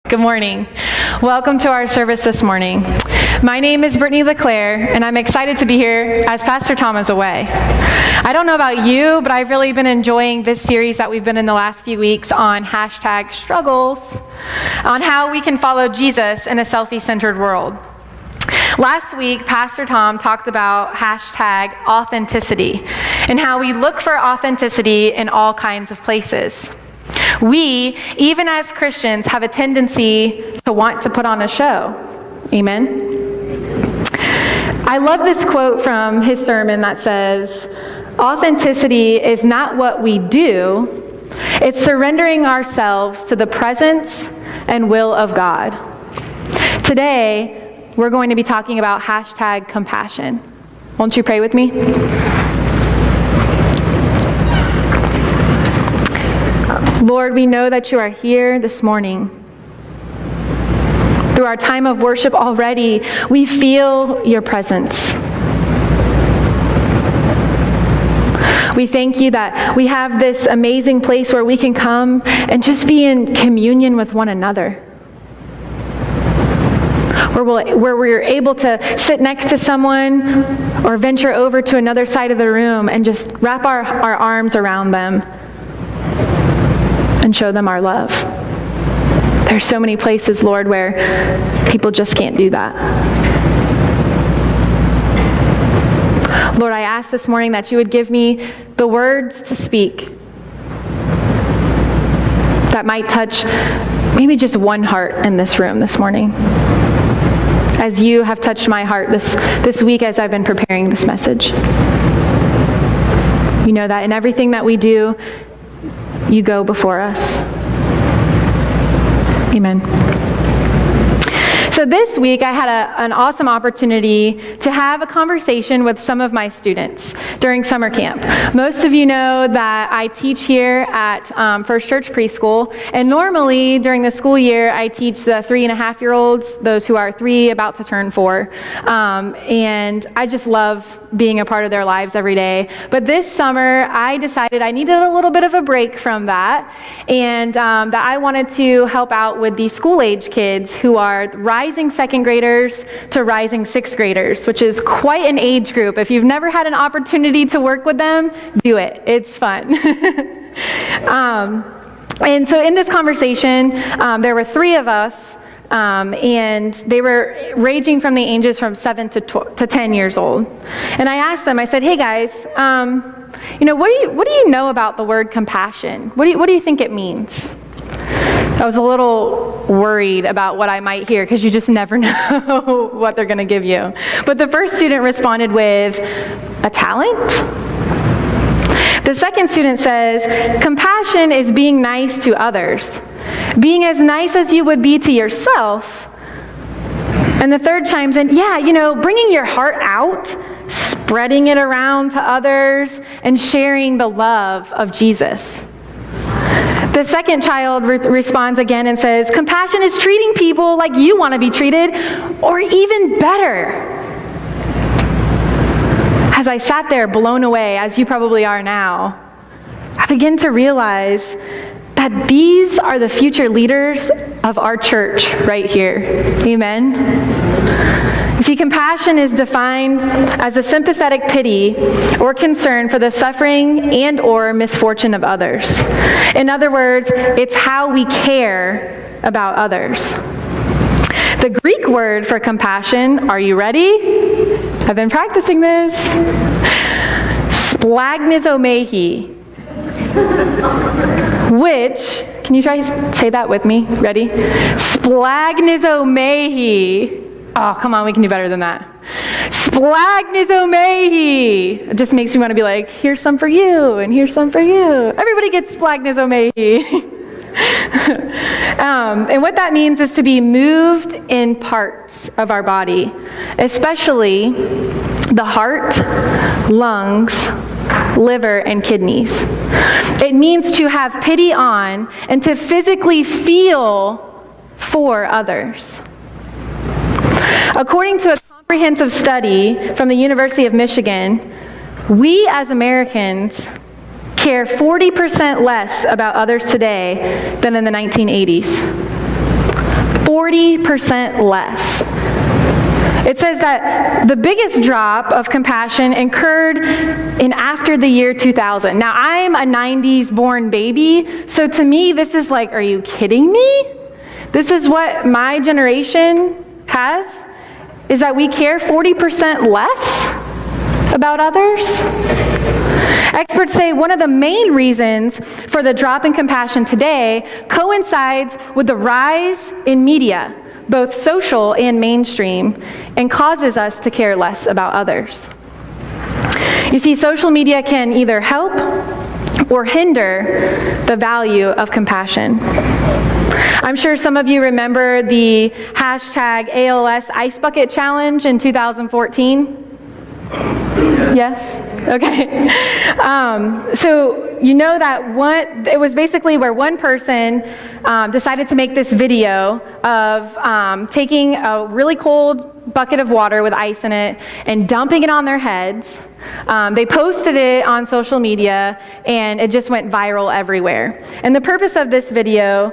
Good morning. Welcome to our service this morning. My name is Brittany LeClair, and I'm excited to be here as Pastor Tom is away. I don't know about you, but I've really been enjoying this series that we've been in the last few weeks on #struggles, on how we can follow Jesus in a selfie-centered world. Last week, Pastor Tom talked about #authenticity and how we look for authenticity in all kinds of places. We, even as Christians, have a tendency to want to put on a show. Amen? I love this quote from his sermon that says, "Authenticity is not what we do, it's surrendering ourselves to the presence and will of God." Today, we're going to be talking about #compassion. Won't you pray with me? Lord, we know that you are here this morning. Through our time of worship already, we feel your presence. We thank you that we have this amazing place where we can come and just be in communion with one another. Where we're able to sit next to someone or venture over to another side of the room and just wrap our arms around them and show them our love. There's so many places, Lord, where people just can't do that. Lord, I ask this morning that you would give me the words to speak that might touch maybe just one heart in this room this morning, as you have touched my heart this week as I've been preparing this message. You know that in everything that we do, you go before us. Amen. So this week I had an awesome opportunity to have a conversation with some of my students during summer camp. Most of you know that I teach here at First Church Preschool, and normally during the school year I teach the 3.5-year-olds, those who are 3 about to turn 4, and I just love being a part of their lives every day. But this summer I decided I needed a little bit of a break from that, and that I wanted to help out with the school-age kids who are rising second graders to rising sixth graders, which is quite an age group. If you've never had an opportunity to work with them, do it. It's fun. And so in this conversation, there were 3 of us, and they were ranging from the ages from 7 to 10 years old. And I asked them, I said, "Hey guys, what do you know about the word compassion? What do you think it means?" I was a little worried about what I might hear, because you just never know what they're going to give you. But the first student responded with, "A talent?" The second student says, "Compassion is being nice to others, being as nice as you would be to yourself." And the third chimes in, "Yeah, bringing your heart out, spreading it around to others, and sharing the love of Jesus." The second child responds again and says, "Compassion is treating people like you want to be treated, or even better." As I sat there blown away, as you probably are now, I began to realize that these are the future leaders of our church right here. Amen. You see, compassion is defined as a sympathetic pity or concern for the suffering and or misfortune of others. In other words, it's how we care about others. The Greek word for compassion, are you ready? I've been practicing this. Splagnizomai, which, can you try to say that with me? Ready? Splagnizomai. Oh, come on, we can do better than that. Splagnizomai. It just makes me want to be like, here's some for you, and here's some for you. Everybody gets splagnizomai. And what that means is to be moved in parts of our body, especially the heart, lungs, liver, and kidneys. It means to have pity on and to physically feel for others. According to a comprehensive study from the University of Michigan, we as Americans care 40% less about others today than in the 1980s. 40% less. It says that the biggest drop of compassion occurred in after the year 2000. Now, I'm a 90s born baby, so to me, this is like, are you kidding me? This is what my generation has, is that we care 40% less about others. Experts say one of the main reasons for the drop in compassion today coincides with the rise in media, both social and mainstream, and causes us to care less about others. You see, social media can either help or hinder the value of compassion. I'm sure some of you remember the hashtag ALS Ice Bucket Challenge in 2014. Yes? Okay. So you know that it was basically where one person decided to make this video of taking a really cold bucket of water with ice in it and dumping it on their heads. They posted it on social media, and it just went viral everywhere. And the purpose of this video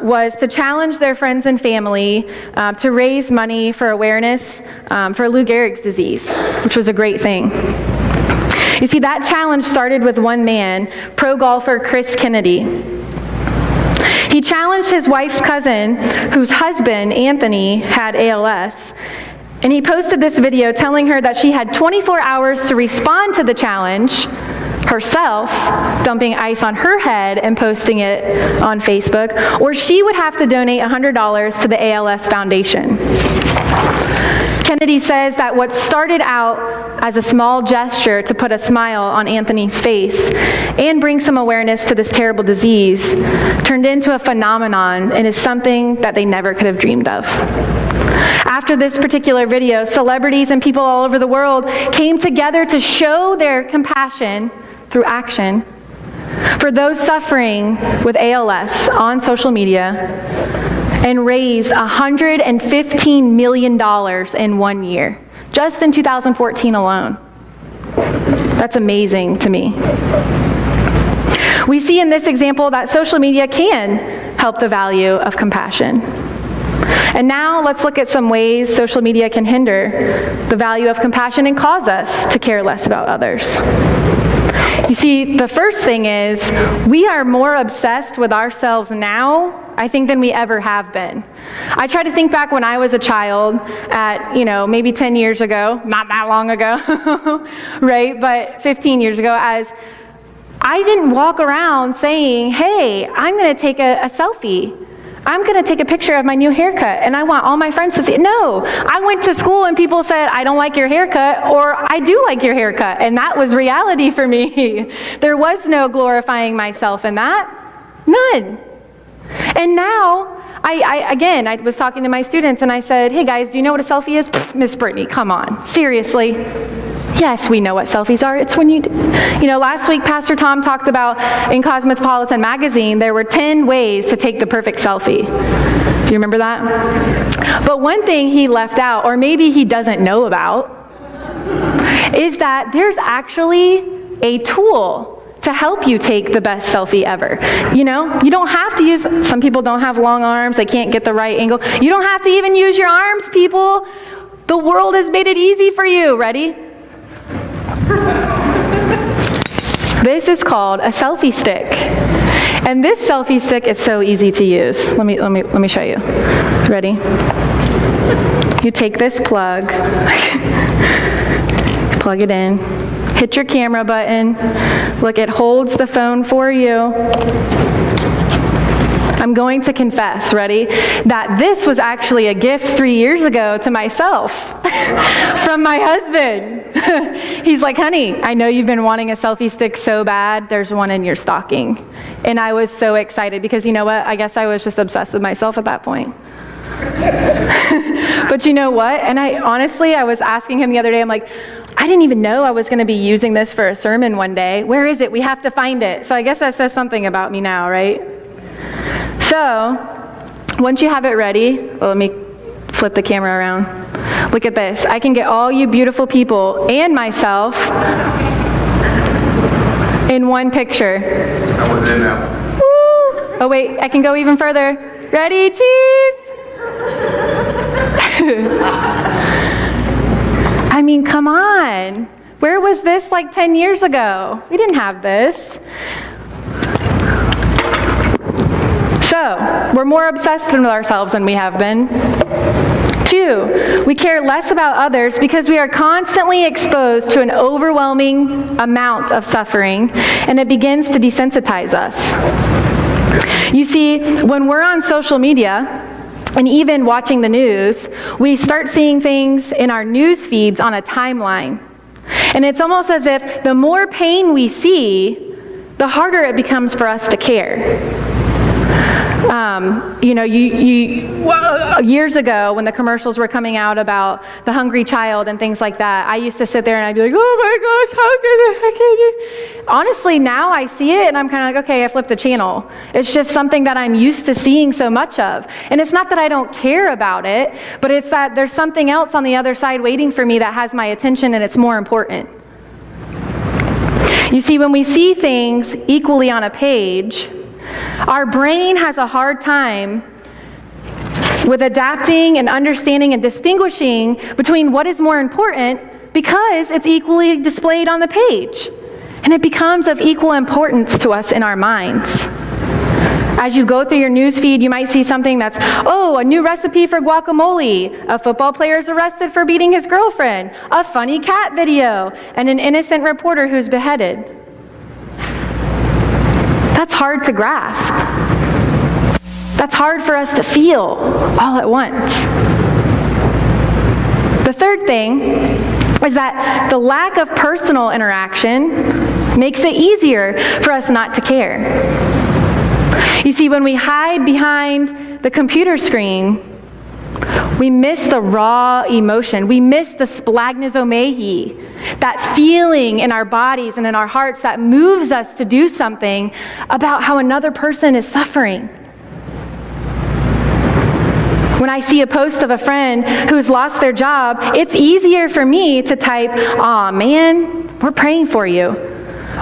was to challenge their friends and family to raise money for awareness for Lou Gehrig's disease, which was a great thing. You see, that challenge started with one man, pro golfer Chris Kennedy. He challenged his wife's cousin, whose husband, Anthony, had ALS, and he posted this video telling her that she had 24 hours to respond to the challenge herself, dumping ice on her head and posting it on Facebook, or she would have to donate $100 to the ALS Foundation. Kennedy says that what started out as a small gesture to put a smile on Anthony's face and bring some awareness to this terrible disease turned into a phenomenon and is something that they never could have dreamed of. After this particular video, celebrities and people all over the world came together to show their compassion through action for those suffering with ALS on social media, and raise $115 million in 1 year, just in 2014 alone. That's amazing to me. We see in this example that social media can help the value of compassion. And now let's look at some ways social media can hinder the value of compassion and cause us to care less about others. You see, the first thing is we are more obsessed with ourselves now, I think, than we ever have been. I try to think back when I was a child at, maybe 10 years ago, not that long ago, right? But 15 years ago, as I didn't walk around saying, hey, I'm going to take a selfie. I'm going to take a picture of my new haircut, and I want all my friends to see it. No, I went to school and people said, I don't like your haircut, or I do like your haircut, and that was reality for me. There was no glorifying myself in that. None. And now, I was talking to my students, and I said, hey guys, do you know what a selfie is? Miss Brittany, come on, seriously. Yes, we know what selfies are. It's when you do. Last week, Pastor Tom talked about in Cosmopolitan magazine, there were 10 ways to take the perfect selfie. Do you remember that? But one thing he left out, or maybe he doesn't know about, is that there's actually a tool to help you take the best selfie ever. You don't have to use, some people don't have long arms, they can't get the right angle. You don't have to even use your arms, people. The world has made it easy for you. Ready? This is called a selfie stick. And this selfie stick, it's so easy to use. Let me show you. Ready? You take this plug, plug it in, hit your camera button. Look, it holds the phone for you. I'm going to confess, ready, that this was actually a gift 3 years ago to myself from my husband. He's like, honey, I know you've been wanting a selfie stick so bad, there's one in your stocking. And I was so excited because you know what? I guess I was just obsessed with myself at that point. But you know what? And I was asking him the other day, I'm like, I didn't even know I was going to be using this for a sermon one day. Where is it? We have to find it. So I guess that says something about me now, right? So, once you have it ready, let me flip the camera around. Look at this. I can get all you beautiful people and myself in one picture. I was in that one. Woo! Oh wait, I can go even further. Ready? Cheese! I mean, come on. Where was this like 10 years ago? We didn't have this. So, we're more obsessed with ourselves than we have been. 2, we care less about others because we are constantly exposed to an overwhelming amount of suffering, and it begins to desensitize us. You see, when we're on social media, and even watching the news, we start seeing things in our news feeds on a timeline. And it's almost as if the more pain we see, the harder it becomes for us to care. Years ago when the commercials were coming out about the hungry child and things like that, I used to sit there and I'd be like, oh my gosh, how could I? Honestly, now I see it and I'm kind of like, okay, I flipped the channel. It's just something that I'm used to seeing so much of. And it's not that I don't care about it, but it's that there's something else on the other side waiting for me that has my attention and it's more important. You see, when we see things equally on a page, our brain has a hard time with adapting and understanding and distinguishing between what is more important because it's equally displayed on the page. And it becomes of equal importance to us in our minds. As you go through your news feed, you might see something that's, a new recipe for guacamole, a football player is arrested for beating his girlfriend, a funny cat video, and an innocent reporter who's beheaded. That's hard to grasp. That's hard for us to feel all at once. The third thing is that the lack of personal interaction makes it easier for us not to care. You see, when we hide behind the computer screen, we miss the raw emotion. We miss the splagnosomehi, that feeling in our bodies and in our hearts that moves us to do something about how another person is suffering. When I see a post of a friend who's lost their job, it's easier for me to type, "Aw, man, we're praying for you,"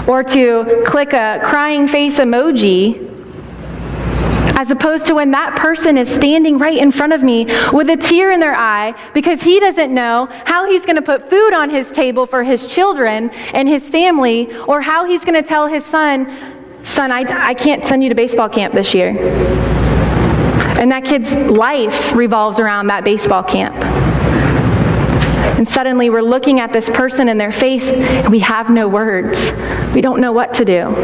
or to click a crying face emoji, as opposed to when that person is standing right in front of me with a tear in their eye because he doesn't know how he's going to put food on his table for his children and his family, or how he's going to tell his son, I can't send you to baseball camp this year. And that kid's life revolves around that baseball camp. And suddenly we're looking at this person in their face, and we have no words. We don't know what to do.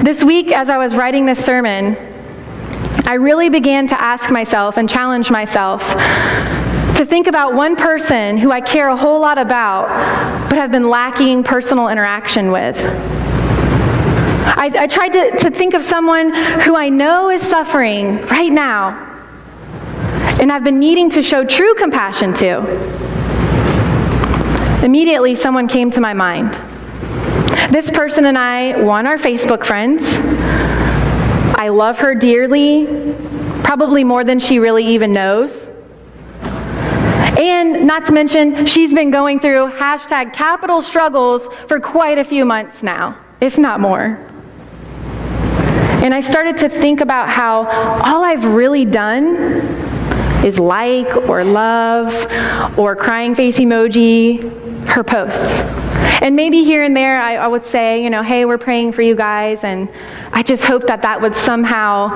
This week, as I was writing this sermon, I really began to ask myself and challenge myself to think about one person who I care a whole lot about, but have been lacking personal interaction with. I tried to think of someone who I know is suffering right now, and I've been needing to show true compassion to. Immediately, someone came to my mind. This person and I, are Facebook friends. I love her dearly, probably more than she really even knows. And not to mention, she's been going through #capital struggles for quite a few months now, if not more. And I started to think about how all I've really done is like or love or crying face emoji her posts. And maybe here and there I would say, hey, we're praying for you guys, and I just hope that would somehow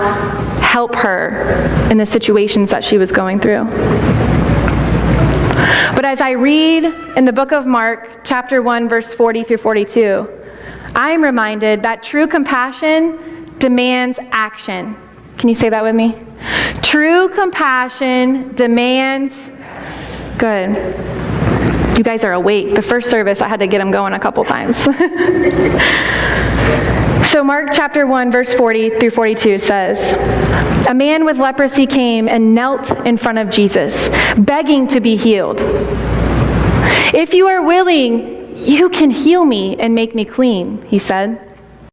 help her in the situations that she was going through. But as I read in the book of Mark, chapter 1, verse 40 through 42, I'm reminded that true compassion demands action. Can you say that with me? True compassion demands, good. You guys are awake. The first service, I had to get them going a couple times. So Mark chapter 1, verse 40 through 42 says, "A man with leprosy came and knelt in front of Jesus, begging to be healed. 'If you are willing, you can heal me and make me clean,' he said.